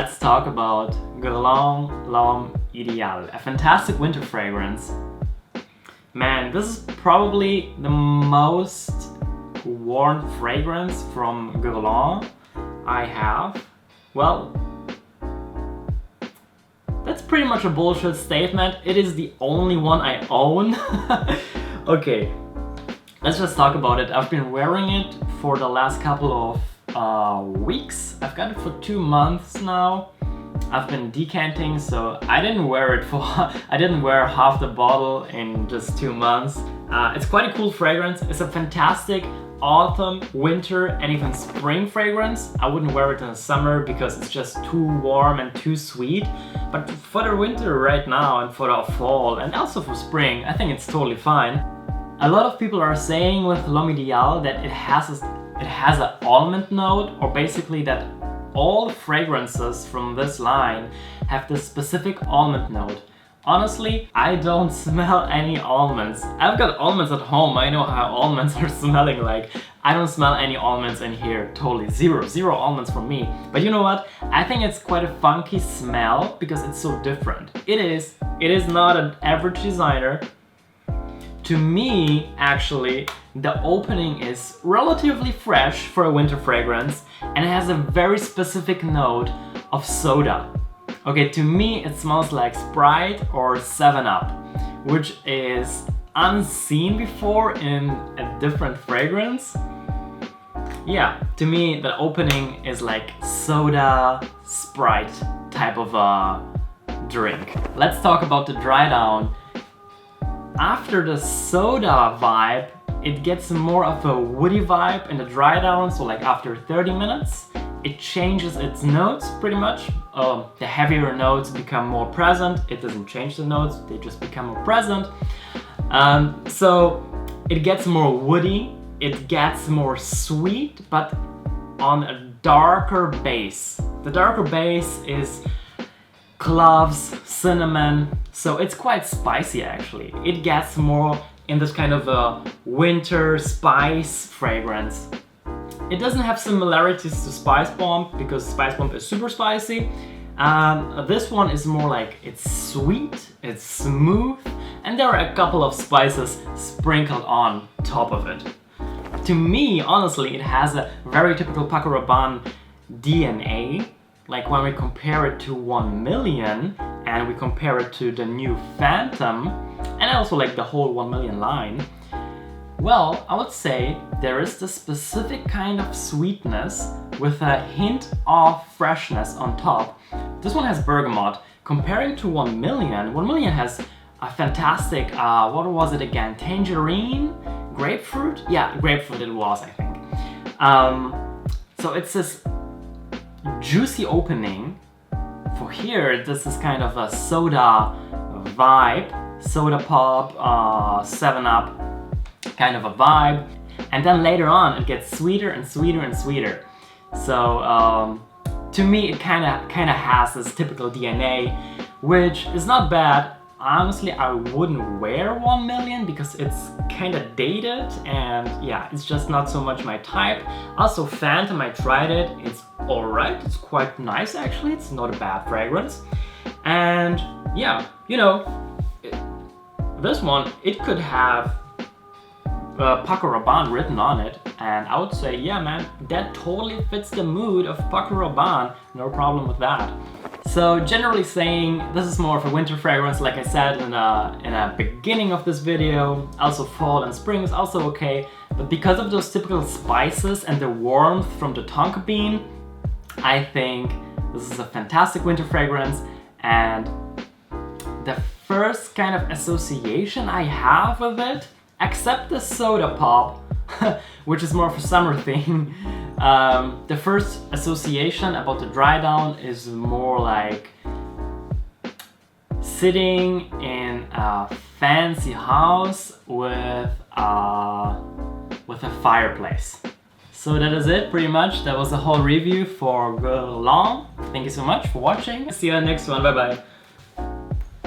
let's talk about Guerlain L'Homme Ideal, a fantastic winter fragrance. Man, this is probably the most worn fragrance from Guerlain I have. Well, that's pretty much a bullshit statement. It is the only one I own. Okay, let's just talk about it. I've been wearing it for the last couple of weeks. I've got it for 2 months now. I've been decanting, so I didn't wear half the bottle in just 2 months. It's quite a cool fragrance. It's a fantastic autumn, winter, and even spring fragrance. I wouldn't wear it in the summer because it's just too warm and too sweet. But for the winter right now and for the fall and also for spring, I think it's totally fine. A lot of people are saying with L'Homme Ideal that it has an almond note, or basically that all fragrances from this line have this specific almond note. Honestly, I don't smell any almonds. I've got almonds at home. I know how almonds are smelling like. I don't smell any almonds in here. Totally zero almonds from me. But you know what? I think it's quite a funky smell because it's so different. It is not an average designer. To me, actually, the opening is relatively fresh for a winter fragrance, and it has a very specific note of soda. Okay, to me it smells like Sprite or 7-Up, which is unseen before in a different fragrance. Yeah, to me the opening is like soda, Sprite type of a drink. Let's talk about the Drydown. After the soda vibe, it gets more of a woody vibe in the Drydown, so like after 30 minutes, it changes its notes pretty much. The heavier notes become more present. It doesn't change the notes, they just become more present. So it gets more woody, it gets more sweet, but on a darker base. The darker base is cloves, cinnamon, so it's quite spicy actually. It gets more in this kind of a winter spice fragrance. It doesn't have similarities to Spice Bomb because Spice Bomb is super spicy. This one is more like it's sweet, it's smooth, and there are a couple of spices sprinkled on top of it. To me, honestly, it has a very typical Paco Rabanne DNA. Like when we compare it to 1 Million and we compare it to the new Phantom and also like the whole 1 Million line, well, I would say there is this specific kind of sweetness with a hint of freshness on top. This one has bergamot. Comparing to 1 Million, 1 Million has a fantastic, what was it again? Tangerine? Grapefruit? Yeah, grapefruit it was, I think. So it's this juicy opening. For here, this is kind of a soda vibe, soda pop, 7-Up kind of a vibe, and then later on it gets sweeter and sweeter and sweeter. So to me it kind of has this typical DNA, which is not bad. Honestly, I wouldn't wear 1 Million because it's kind of dated and yeah, it's just not so much my type. Also Phantom, I tried it, it's alright, it's quite nice actually, it's not a bad fragrance. And yeah, you know, this one, it could have Paco Rabanne written on it, and I would say, yeah man, that totally fits the mood of Paco Rabanne, no problem with that. So generally saying, this is more of a winter fragrance, like I said in a beginning of this video. Also fall and spring is also okay, but because of those typical spices and the warmth from the tonka bean, I think this is a fantastic winter fragrance. And the first kind of association I have with it, except the soda pop, which is more of a summer thing, the first association about the Drydown is more like sitting in a fancy house with a fireplace. So that is it pretty much. That was the whole review for Guerlain. Thank you so much for watching. See you in the next one. Bye bye.